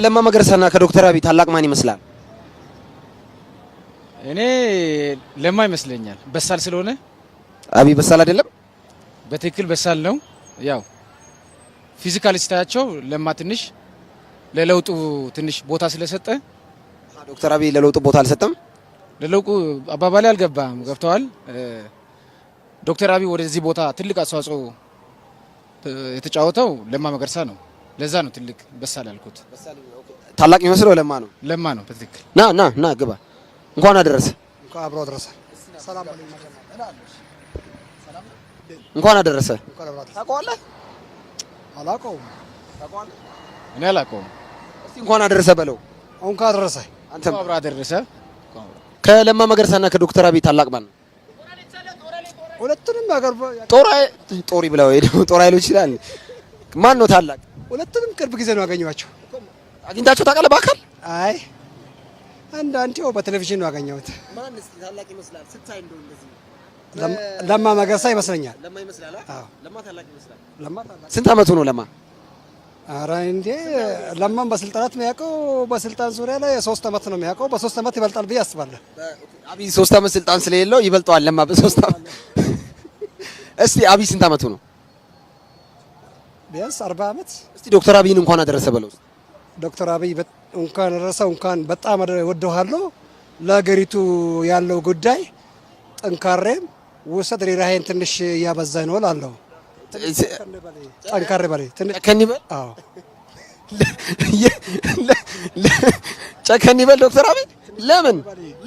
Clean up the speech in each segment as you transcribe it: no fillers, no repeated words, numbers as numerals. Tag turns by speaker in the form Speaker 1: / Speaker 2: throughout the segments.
Speaker 1: ለማ መገርሳና ከዶክተር አብይ ታላቅ ማን ይመስላል?
Speaker 2: እኔ ለማ ይመስለኛል በሳል ስለሆነ።
Speaker 1: አብይ በሳል አይደለም?
Speaker 2: በትክክል በሳል ነው። ያው ፊዚካሊ ስታያቸው ለማ ትንሽ ለለውጡ ትንሽ ቦታ ስለሰጠ
Speaker 1: ዶክተር አብይ ለለውጡ ቦታ አልሰጠም።
Speaker 2: ለለውጡ አባባሌ አልገባም። ገብተዋል። ዶክተር አብይ ወደዚህ ቦታ ትልቅ አስተዋጽኦ የተጫወተው ለማ መገርሳ ነው። ለዛ ነው ትልቅ በሳል ያልኩት።
Speaker 1: ታላቅ የሚመስለው ለማ ነው።
Speaker 2: ለማ ነው በትክክል።
Speaker 1: ና ግባ። እንኳን አደረሰ።
Speaker 3: እንኳን አብሮ አደረሰ። ሰላም አለኝ።
Speaker 1: እንኳን አደረሰ።
Speaker 3: ታውቀዋለህ? አላውቀውም።
Speaker 1: ታውቀዋለህ?
Speaker 2: እኔ አላውቀውም።
Speaker 1: እስቲ እንኳን አደረሰ በለው።
Speaker 3: እንኳን አደረሰ።
Speaker 2: አንተም አብሮ አደረሰ።
Speaker 1: ከለማ መገርሳና ከዶክተር አብይ ታላቅ ማን ነው?
Speaker 3: ሁለቱንም ያገር
Speaker 1: ጦሪ ብለው ጦር ኃይሎች ይችላል። ማን ነው ታላቅ?
Speaker 3: ሁለቱንም ቅርብ ጊዜ ነው ያገኘኋቸው።
Speaker 1: አግኝታቸው ታውቃለህ በአካል?
Speaker 3: አይ አንዳንዴ በቴሌቪዥን ነው ያገኘሁት።
Speaker 1: ማን እስቲ ታላቅ ይመስላል ስታይ እንደው እንደዚህ?
Speaker 3: ለማ መገርሳ ይመስለኛል።
Speaker 1: ለማ ይመስላል። አዎ ለማ ታላቅ ይመስላል።
Speaker 3: ለማ ታላቅ።
Speaker 1: ስንት አመቱ ነው ለማ?
Speaker 3: ኧረ እንዴ ለማን በስልጣናት የሚያውቀው በስልጣን ዙሪያ ላይ 3 አመት ነው የሚያውቀው። በ3 አመት ይበልጣል ብዬ አስባለሁ።
Speaker 1: አብይ 3 አመት ስልጣን ስለሌለው ይበልጠዋል ለማ በ3 አመት። እስቲ አብይ ስንት አመቱ ነው?
Speaker 3: ቢያንስ 40 አመት።
Speaker 1: እስቲ ዶክተር አብይን እንኳን አደረሰ በለው።
Speaker 3: ዶክተር አብይ እንኳን አደረሰው። እንኳን በጣም ወደዋለሁ። ለሀገሪቱ ያለው ጉዳይ ጠንካሬም ውሰት ሪራሄን ትንሽ እያበዛኝ ነው እላለሁ። ጠንካሬ በላይ
Speaker 1: ጨከን ይበል።
Speaker 3: አዎ
Speaker 1: ጨከን ይበል ዶክተር አብይ።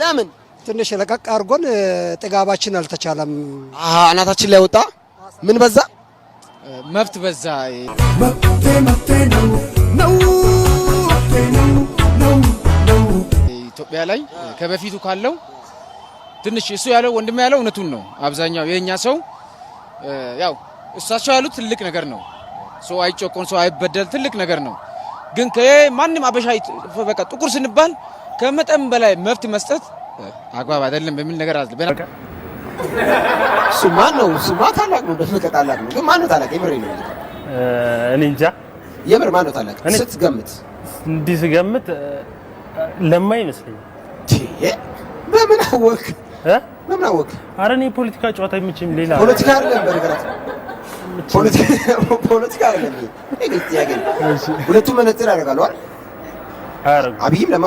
Speaker 1: ለምን
Speaker 3: ትንሽ ለቀቅ አድርጎን ጥጋባችን አልተቻለም።
Speaker 1: አናታችን ላይ ወጣ። ምን በዛ?
Speaker 2: መብት በዛ። ኢትዮጵያ ላይ ከበፊቱ ካለው ትንሽ እሱ ያለው ወንድም ያለው እውነቱን ነው። አብዛኛው የኛ ሰው ያው እሳቸው ያሉት ትልቅ ነገር ነው። ሰው አይጮቆን፣ ሰው አይበደል፣ ትልቅ ነገር ነው። ግን ከማንም አበሻ በቃ ጥቁር ስንባል ከመጠን በላይ መብት መስጠት አግባብ አይደለም በሚል ነገር አለ።
Speaker 1: ሱማ ነው ሱማ ታላቅ ነው። ደፍቀ ታላቅ ነው። ግን ማን ነው ታላቅ? የምር ነው።
Speaker 4: እኔ እንጃ
Speaker 1: የምር ማን ነው ታላቅ? ስትገምት
Speaker 4: እንዲህ ስገምት ለማ ይመስለኛል።
Speaker 1: በምን አወቅ? በምን አወቅ?
Speaker 4: ኧረ እኔ ፖለቲካ ጨዋታ አይመችም። ሌላ
Speaker 1: ፖለቲካ አይደለም በነገራችን ፖለቲካ አይደለም። ሁለቱም መነጽር ያደርጋሉ አይደል?
Speaker 4: አያደርጉም።
Speaker 1: አብይም ለማ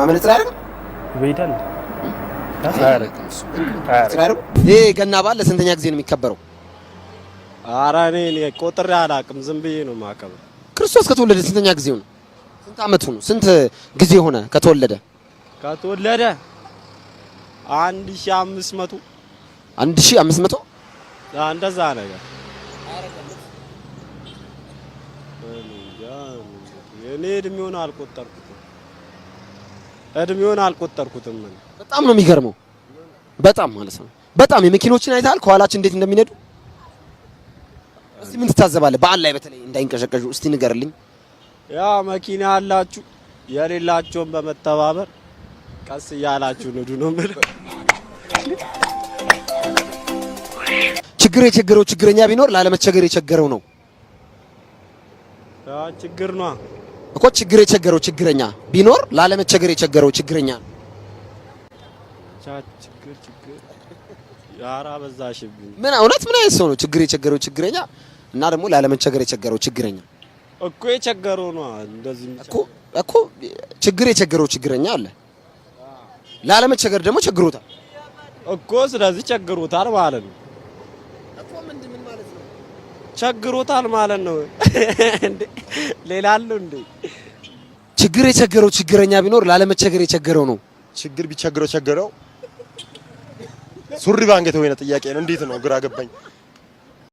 Speaker 1: መነጽር ያደርጋል
Speaker 4: ይበይዳል።
Speaker 1: ይሄ ገና በዓል ለስንተኛ ጊዜ ነው የሚከበረው?
Speaker 5: ኧረ እኔ ቆጥሬ አላውቅም። ዝም ብዬ ነው የማከብረው።
Speaker 1: ክርስቶስ ከተወለደ ስንተኛ ጊዜው ነው? ስንት አመቱ ነው? ስንት ጊዜ ሆነ ከተወለደ?
Speaker 5: 1500
Speaker 1: 1500
Speaker 5: እንደዛ ነገር። እኔ እድሜውን አልቆጠርኩትም።
Speaker 1: በጣም ነው የሚገርመው። በጣም ማለት ነው። በጣም የመኪኖችን አይተሃል ከኋላችን እንዴት እንደሚነዱ? እስቲ ምን ትታዘባለህ? በዓል ላይ በተለይ እንዳይንቀሸቀሹ እስቲ ንገርልኝ።
Speaker 5: ያ መኪና ያላችሁ የሌላቸውን በመተባበር ቀስ እያላችሁ ንዱ ነው የምልህ።
Speaker 1: ችግር የቸገረው ችግረኛ ቢኖር ላለመቸገር የቸገረው ነው።
Speaker 5: ያ ችግር ነው
Speaker 1: እኮ ችግር የቸገረው ችግረኛ ቢኖር ላለመቸገር የቸገረው ችግረኛ ነው።
Speaker 5: ችግር ያራ በዛሽብኝ።
Speaker 1: ምን እውነት ምን አይነት ሰው ነው ችግር የቸገረው ችግረኛ እና ደግሞ ላለመቸገር የቸገረው ችግረኛ?
Speaker 5: እኮ የቸገረው ነው እንደዚህ
Speaker 1: እኮ ችግር የቸገረው ችግረኛ አለ፣ ላለመቸገር ደግሞ ቸግሮታል
Speaker 5: እኮ። ስለዚህ ቸግሮታል ማለት ነው
Speaker 1: እኮ። ምን ማለት ነው?
Speaker 5: ቸግሮታል ማለት ነው እንዴ? ሌላ አለው እንዴ?
Speaker 1: ችግር የቸገረው ችግረኛ ቢኖር ላለመቸገር የቸገረው ነው።
Speaker 6: ችግር ቢቸግረው ሱሪ ባንገት ወይነ ጥያቄ ነው። እንዴት ነው? ግራ ገባኝ።